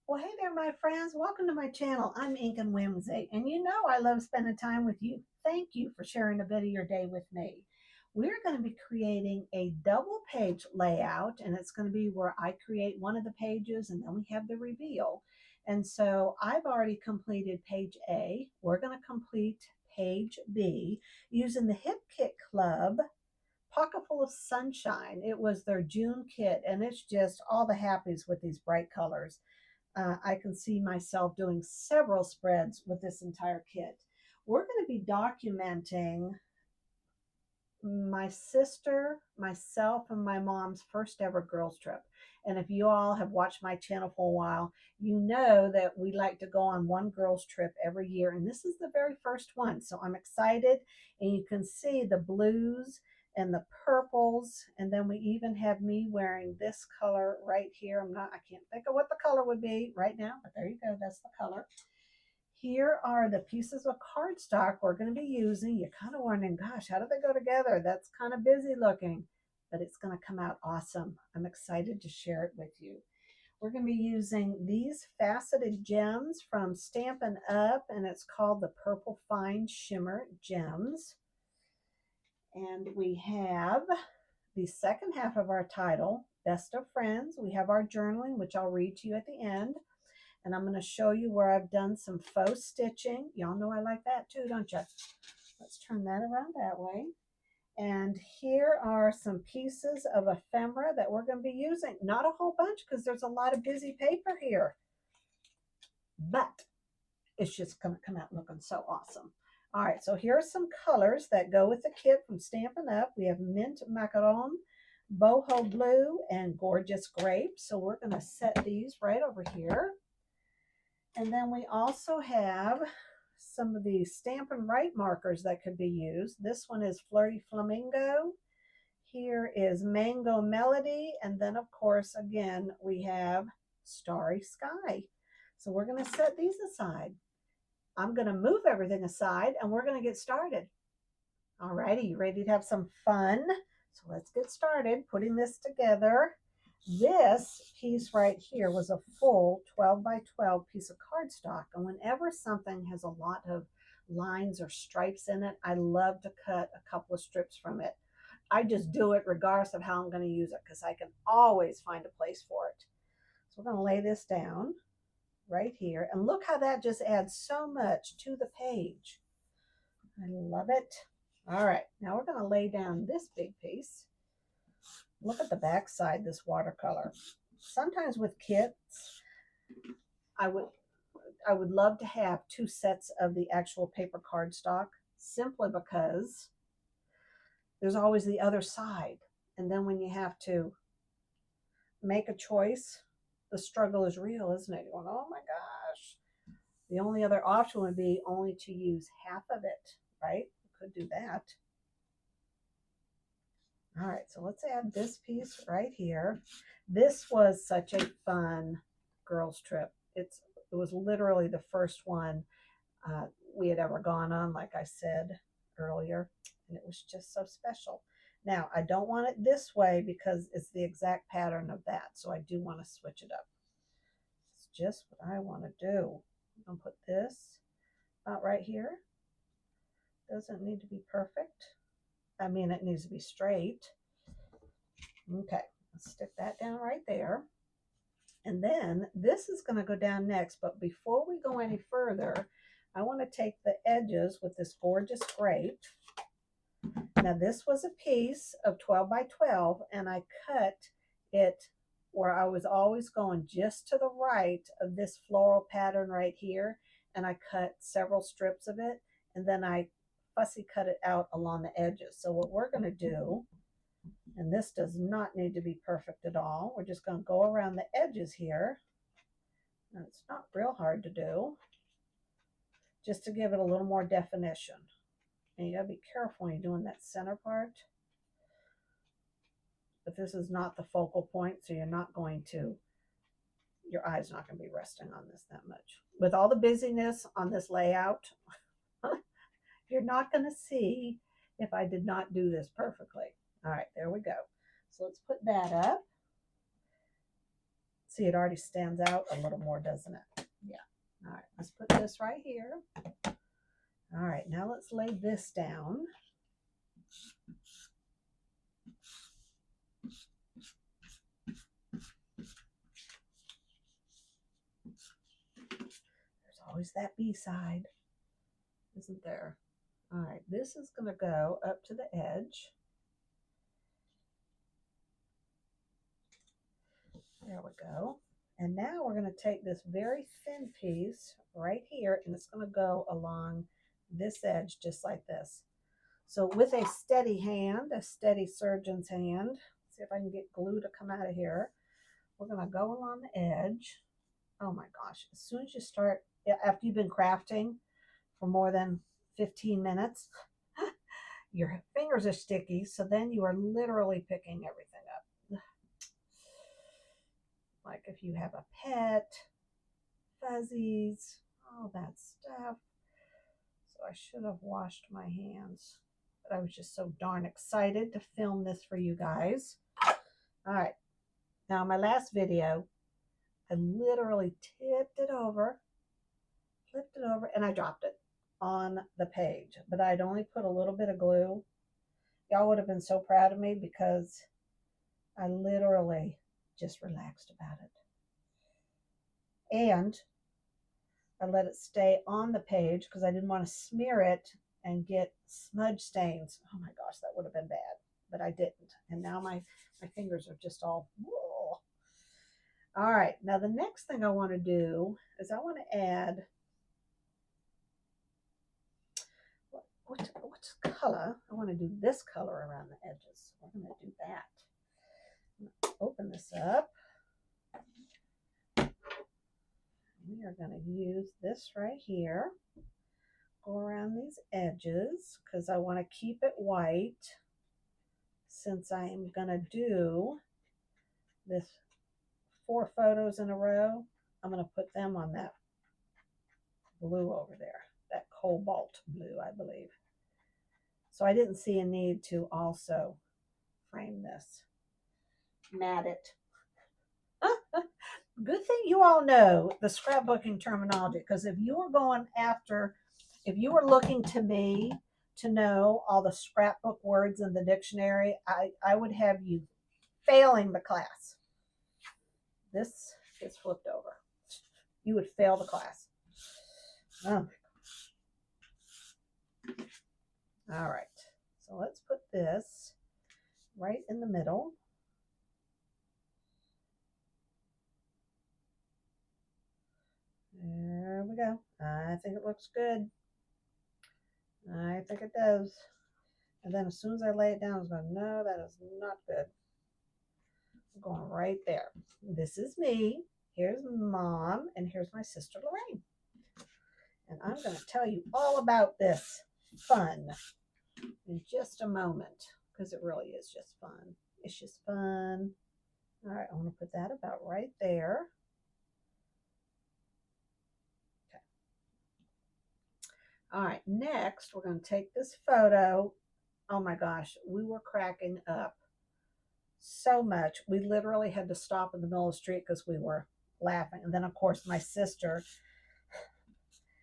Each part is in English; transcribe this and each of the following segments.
Well, hey there, my friends. Welcome to my channel. I'm Ink and Whimsy, and you know I love spending time with you. Thank you for sharing a bit of your day with me. We're going to be creating a double page layout, and it's going to be where I create one of the pages and then we have the reveal. And so I've already completed page A. We're going to complete page B using the Hip Kit Club Pocket Full of Sunshine. It was their June kit, and it's just all the happies with these bright colors. I can see myself doing several spreads with this entire kit. We're going to be documenting my sister, myself, and my mom's first ever girls trip. And if you all have watched my channel for a while, you know that we like to go on one girls trip every year. And this is the very first one. So I'm excited. And you can see the blues and the purples. And then we even have me wearing this color right here. I can't think of what the color would be right now, but there you go. That's the color. Here are the pieces of cardstock we're going to be using. You're kind of wondering, gosh, how do they go together? That's kind of busy looking, but it's going to come out awesome. I'm excited to share it with you. We're going to be using these faceted gems from Stampin' Up, and it's called the Purple Fine Shimmer Gems. And we have the second half of our title, Best of Friends. We have our journaling, which I'll read to you at the end. And I'm going to show you where I've done some faux stitching. Y'all know I like that too, don't you? Let's turn that around that way. And here are some pieces of ephemera that we're going to be using. Not a whole bunch because there's a lot of busy paper here. But it's just going to come out looking so awesome. All right, so here are some colors that go with the kit from Stampin' Up. We have Mint Macaron, Boho Blue, and Gorgeous Grape. So we're going to set these right over here. And then we also have some of these Stampin' Right markers that could be used. This one is Flirty Flamingo. Here is Mango Melody. And then, of course, again, we have Starry Sky. So we're going to set these aside. I'm going to move everything aside, and we're going to get started. All righty, you ready to have some fun? So let's get started putting this together. This piece right here was a full 12 by 12 piece of cardstock. And whenever something has a lot of lines or stripes in it, I love to cut a couple of strips from it. I just do it regardless of how I'm going to use it because I can always find a place for it. So we're going to lay this down right here. And look how that just adds so much to the page. I love it. All right, now we're going to lay down this big piece. Look at the back side, this watercolor. Sometimes with kits, I would love to have two sets of the actual paper cardstock simply because there's always the other side. And then when you have to make a choice, the struggle is real, isn't it? You're going, oh my gosh. The only other option would be only to use half of it, right? You could do that. All right, so let's add this piece right here. This was such a fun girls trip. It was literally the first one we had ever gone on, like I said earlier, and it was just so special. Now, I don't want it this way because it's the exact pattern of that, so I do want to switch it up. It's just what I want to do. I'm going to put this about right here. Doesn't need to be perfect. I mean, it needs to be straight. Okay, let's stick that down right there. And then this is going to go down next. But before we go any further, I want to take the edges with this gorgeous grape. Now, this was a piece of 12 by 12, and I cut it where I was always going just to the right of this floral pattern right here. And I cut several strips of it, and then I fussy cut it out along the edges. So what we're going to do, and this does not need to be perfect at all, we're just going to go around the edges here. And it's not real hard to do, just to give it a little more definition. And you got to be careful when you're doing that center part. But this is not the focal point, so you're not going to, your eye's not going to be resting on this that much. With all the busyness on this layout, you're not going to see if I did not do this perfectly. All right, there we go. So let's put that up. See, it already stands out a little more, doesn't it? Yeah. All right, let's put this right here. All right, now let's lay this down. There's always that B side, isn't there? All right, this is going to go up to the edge. There we go. And now we're going to take this very thin piece right here, and it's going to go along this edge just like this. So with a steady hand, a steady surgeon's hand, see if I can get glue to come out of here. We're going to go along the edge. Oh my gosh, as soon as you start, after you've been crafting for more than 15 minutes, your fingers are sticky, so then you are literally picking everything up. Like if you have a pet, fuzzies, all that stuff. So I should have washed my hands, but I was just so darn excited to film this for you guys. All right, now my last video, I literally tipped it over, flipped it over, and I dropped it on the page, but I'd only put a little bit of glue. Y'all would have been so proud of me because I literally just relaxed about it. And I let it stay on the page because I didn't want to smear it and get smudge stains. Oh my gosh, that would have been bad, but I didn't. And now my fingers are just all, whoa. All right, now the next thing I want to do is I want to add, what color? I want to do this color around the edges. We're going to do that. I'm going to open this up. We are going to use this right here. Go around these edges because I want to keep it white since I am going to do this 4 photos in a row. I'm going to put them on that blue over there, that cobalt blue, I believe. So I didn't see a need to also frame this, mat it. Good thing you all know the scrapbooking terminology, because if you were looking to me to know all the scrapbook words in the dictionary, I would have you failing the class. This gets flipped over. You would fail the class. Oh my gosh. All right, so let's put this right in the middle. There we go. I think it looks good. I think it does. And then as soon as I lay it down, I was going, no, that is not good. I'm going right there. This is me. Here's Mom, and here's my sister Lorraine. And I'm going to tell you all about this fun in just a moment, because it really is just fun. It's just fun. All right, I want to put that about right there. Okay. All right, next we're going to take this photo. Oh my gosh, we were cracking up so much. We literally had to stop in the middle of the street because we were laughing. And then, of course, my sister,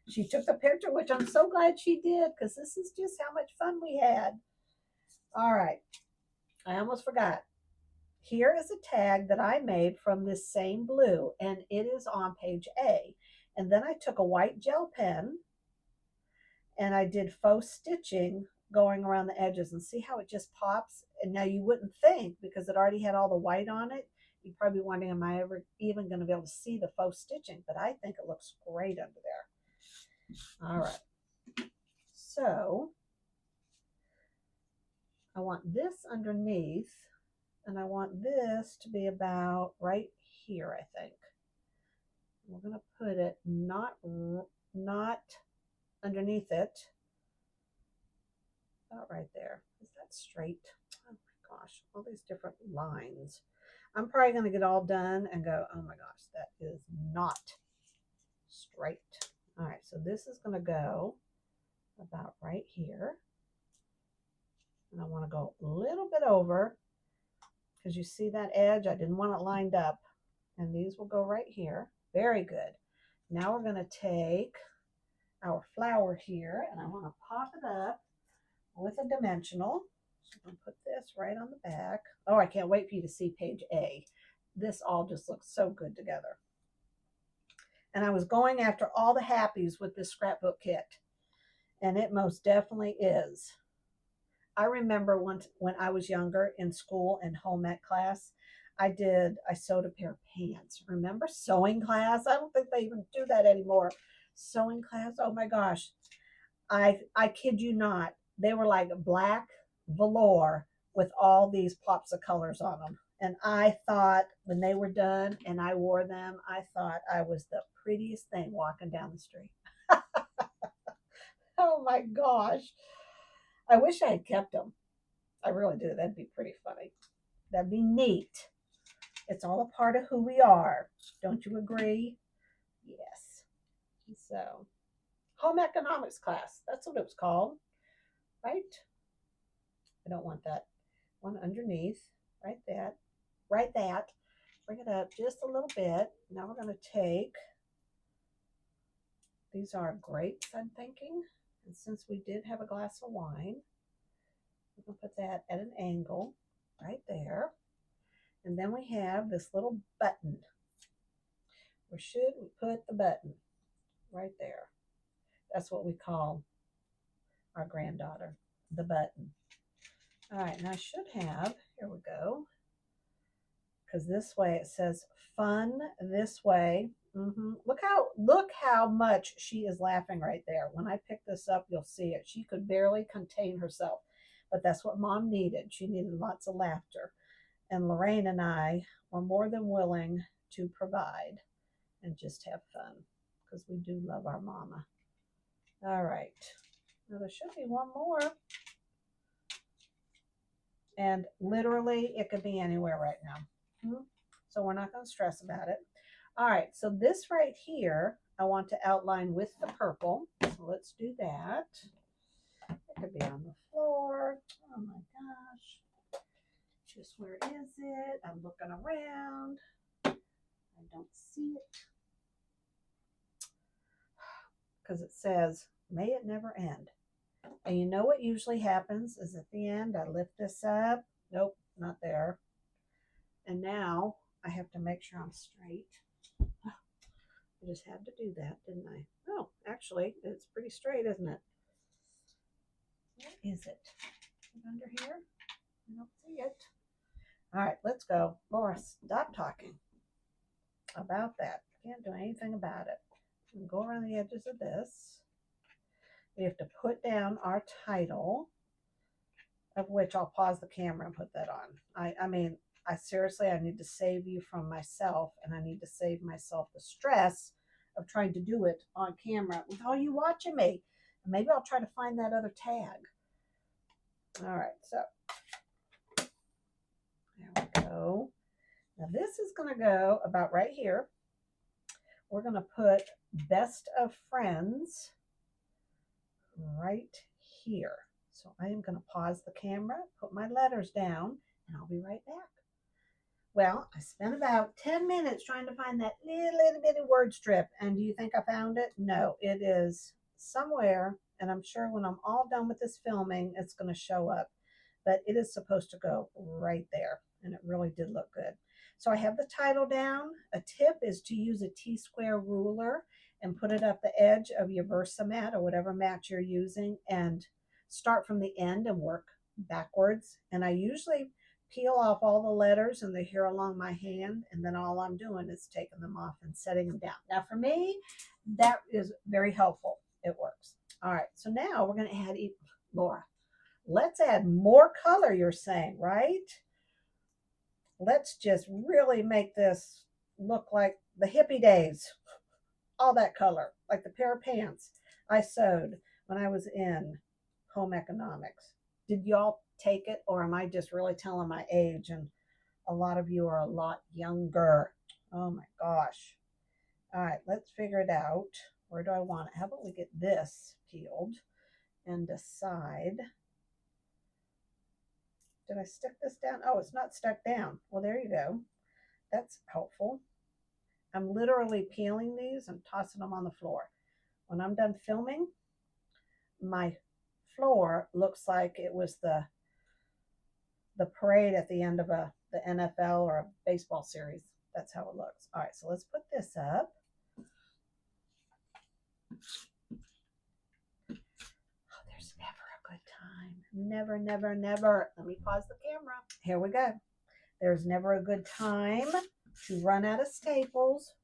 she took the picture, which I'm so glad she did because this is just how much fun we had. All right, I almost forgot. Here is a tag that I made from this same blue, and it is on page A. And then I took a white gel pen and I did faux stitching going around the edges, and see how it just pops. And now you wouldn't think, because it already had all the white on it, you'd probably be wondering, am I ever even going to be able to see the faux stitching? But I think it looks great under there. All right, so I want this underneath, and I want this to be about right here, I think. We're going to put it not underneath it, about right there. Is that straight? Oh my gosh, all these different lines. I'm probably going to get all done and go, oh my gosh, that is not straight. All right, so this is going to go about right here. And I want to go a little bit over, because you see that edge? I didn't want it lined up. And these will go right here. Very good. Now we're going to take our flower here, and I want to pop it up with a dimensional. So I'm going to put this right on the back. Oh, I can't wait for you to see page A. This all just looks so good together. And I was going after all the happies with this scrapbook kit, and it most definitely is. I remember once when I was younger in school in home ec class, I sewed a pair of pants. Remember sewing class? I don't think they even do that anymore. Sewing class, oh my gosh. I kid you not. They were like black velour with all these pops of colors on them. And I thought when they were done and I wore them, I thought I was the prettiest thing walking down the street. Oh my gosh. I wish I had kept them. I really do. That'd be pretty funny. That'd be neat. It's all a part of who we are. Don't you agree? Yes. So, home economics class. That's what it was called, right? I don't want that one underneath. Right that. Right that. Bring it up just a little bit. Now we're going to take, these are grapes, I'm thinking. And since we did have a glass of wine, we're going to put that at an angle right there. And then we have this little button. Where should we put the button? Right there. That's what we call our granddaughter, the button. All right, and I should have, here we go, because this way it says fun this way. Look how much she is laughing right there. When I pick this up, you'll see it. She could barely contain herself, but that's what Mom needed. She needed lots of laughter. And Lorraine and I were more than willing to provide and just have fun because we do love our mama. All right. Now there should be one more. And literally it could be anywhere right now. So we're not going to stress about it. All right. So this right here, I want to outline with the purple. So let's do that. It could be on the floor. Oh my gosh. Just where is it? I'm looking around. I don't see it. Because it says, may it never end. And you know what usually happens is at the end, I lift this up. Nope, not there. And now I have to make sure I'm straight. I just had to do that, didn't I? Oh, actually, it's pretty straight, isn't it? Where is it? Is it under here? I don't see it. All right, let's go. Laura, stop talking about that. Can't do anything about it. We'll go around the edges of this. We have to put down our title, of which I'll pause the camera and put that on. I mean, I seriously, I need to save you from myself, and I need to save myself the stress of trying to do it on camera with all you watching me. And maybe I'll try to find that other tag. All right, so there we go. Now this is going to go about right here. We're going to put best of friends right here. So I am going to pause the camera, put my letters down, and I'll be right back. Well, I spent about 10 minutes trying to find that little bitty word strip. And do you think I found it? No, it is somewhere. And I'm sure when I'm all done with this filming, it's going to show up. But it is supposed to go right there. And it really did look good. So I have the title down. A tip is to use a T-square ruler and put it up the edge of your Versa mat or whatever mat you're using and start from the end and work backwards. And I usually peel off all the letters and they're here along my hand, and then all I'm doing is taking them off and setting them down. Now for me, that is very helpful. It works. All right, so now we're going to add, Laura, let's add more color, you're saying, right? Let's just really make this look like the hippie days. All that color, like the pair of pants I sewed when I was in home economics. Did y'all take it, or am I just really telling my age? And a lot of you are a lot younger. Oh my gosh. All right, let's figure it out. Where do I want it? How about we get this peeled and decide. Did I stick this down? Oh, it's not stuck down. Well, there you go. That's helpful. I'm literally peeling these and tossing them on the floor. When I'm done filming, my floor looks like it was the parade at the end of the NFL or a baseball series. That's how it looks. All right, so let's put this up. Oh, there's never a good time. Never, never, never. Let me pause the camera. Here we go. There's never a good time to run out of staples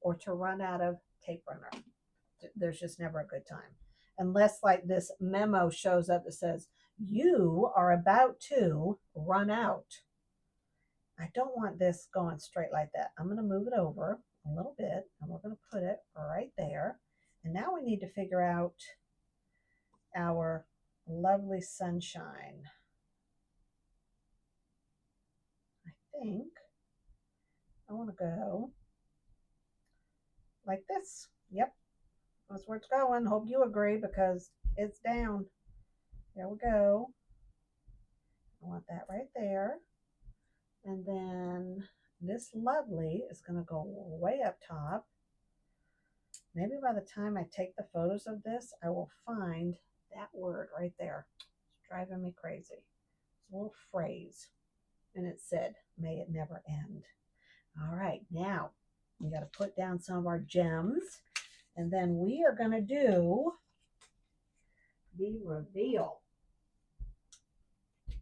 or to run out of tape runner. There's just never a good time. Unless like this memo shows up that says, you are about to run out. I don't want this going straight like that. I'm going to move it over a little bit and we're going to put it right there. And now we need to figure out our lovely sunshine. I think I want to go like this. Yep, that's where it's going. Hope you agree because it's down. There we go. I want that right there. And then this lovely is going to go way up top. Maybe by the time I take the photos of this, I will find that word right there. It's driving me crazy. It's a little phrase. And it said, may it never end. All right, now we got to put down some of our gems. And then we are going to do the reveal.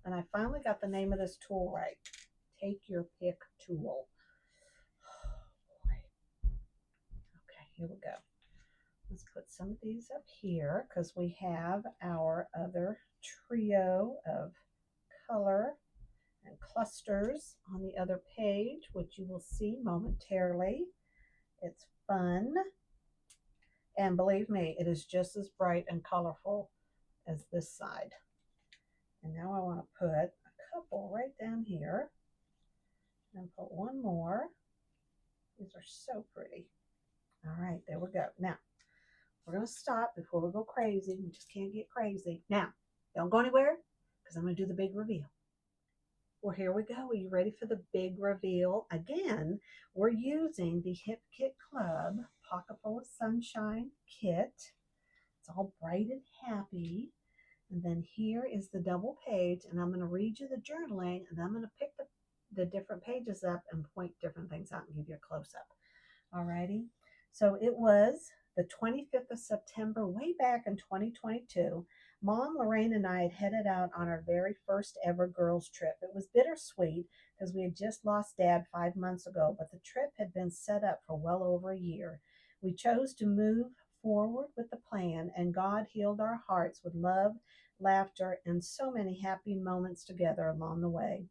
And I finally got the name of this tool right. Take your pick tool. Oh boy. Okay, here we go. Let's put some of these up here because we have our other trio of color and clusters on the other page, which you will see momentarily. It's fun. And believe me, it is just as bright and colorful as this side. And now I want to put a couple right down here and put one more. These are so pretty. All right, there we go. Now, we're going to stop before we go crazy. We just can't get crazy. Now, don't go anywhere because I'm going to do the big reveal. Well, here we go. Are you ready for the big reveal? Again, we're using the Hip Kit Club Pocket Full of Sunshine kit. It's all bright and happy. And then here is the double page, and I'm going to read you the journaling, and I'm going to pick the different pages up and point different things out and give you a close-up. All righty. So it was the 25th of September, way back in 2022. Mom, Lorraine, and I had headed out on our very first ever girls trip. It was bittersweet because we had just lost Dad 5 months ago, but the trip had been set up for well over a year. We chose to move forward with the plan, and God healed our hearts with love, laughter, and so many happy moments together along the way.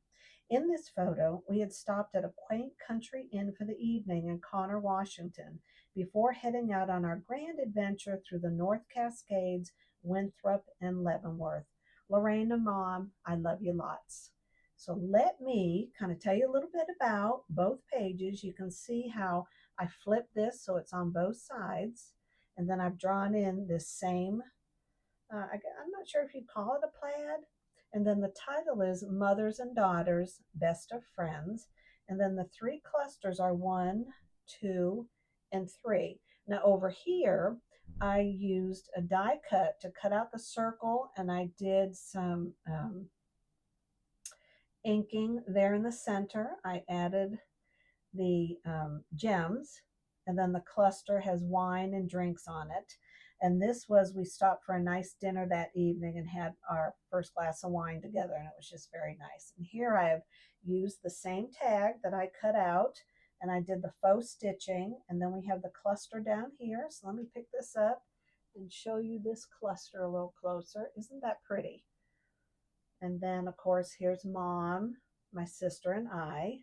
In this photo, we had stopped at a quaint country inn for the evening in Connor, Washington, before heading out on our grand adventure through the North Cascades, Winthrop, and Leavenworth. Lorraine and Mom, I love you lots. So let me kind of tell you a little bit about both pages. You can see how I flipped this so it's on both sides. And then I've drawn in this same, I'm not sure if you'd call it a plaid. And then the title is Mothers and Daughters, Best of Friends. And then the three clusters are 1, 2, and 3. Now over here, I used a die cut to cut out the circle, and I did some inking there in the center. I added the gems, and then the cluster has wine and drinks on it. And this was, we stopped for a nice dinner that evening and had our first glass of wine together, and it was just very nice. And here I have used the same tag that I cut out, and I did the faux stitching, and then we have the cluster down here. So let me pick this up and show you this cluster a little closer. Isn't that pretty? And then, of course, here's Mom, my sister, and I,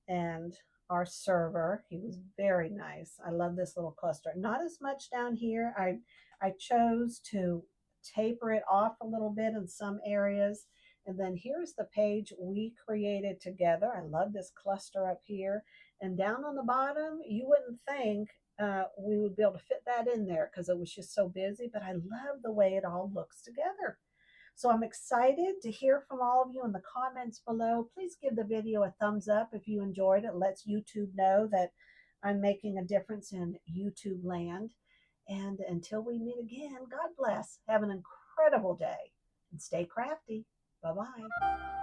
and our server. He was very nice. I love this little cluster. Not as much down here. I chose to taper it off a little bit in some areas. And then here's the page we created together. I love this cluster up here. And down on the bottom, you wouldn't think we would be able to fit that in there because it was just so busy, but I love the way it all looks together. So I'm excited to hear from all of you in the comments below. Please give the video a thumbs up if you enjoyed it. It lets YouTube know that I'm making a difference in YouTube land. And until we meet again, God bless. Have an incredible day and stay crafty. Bye bye.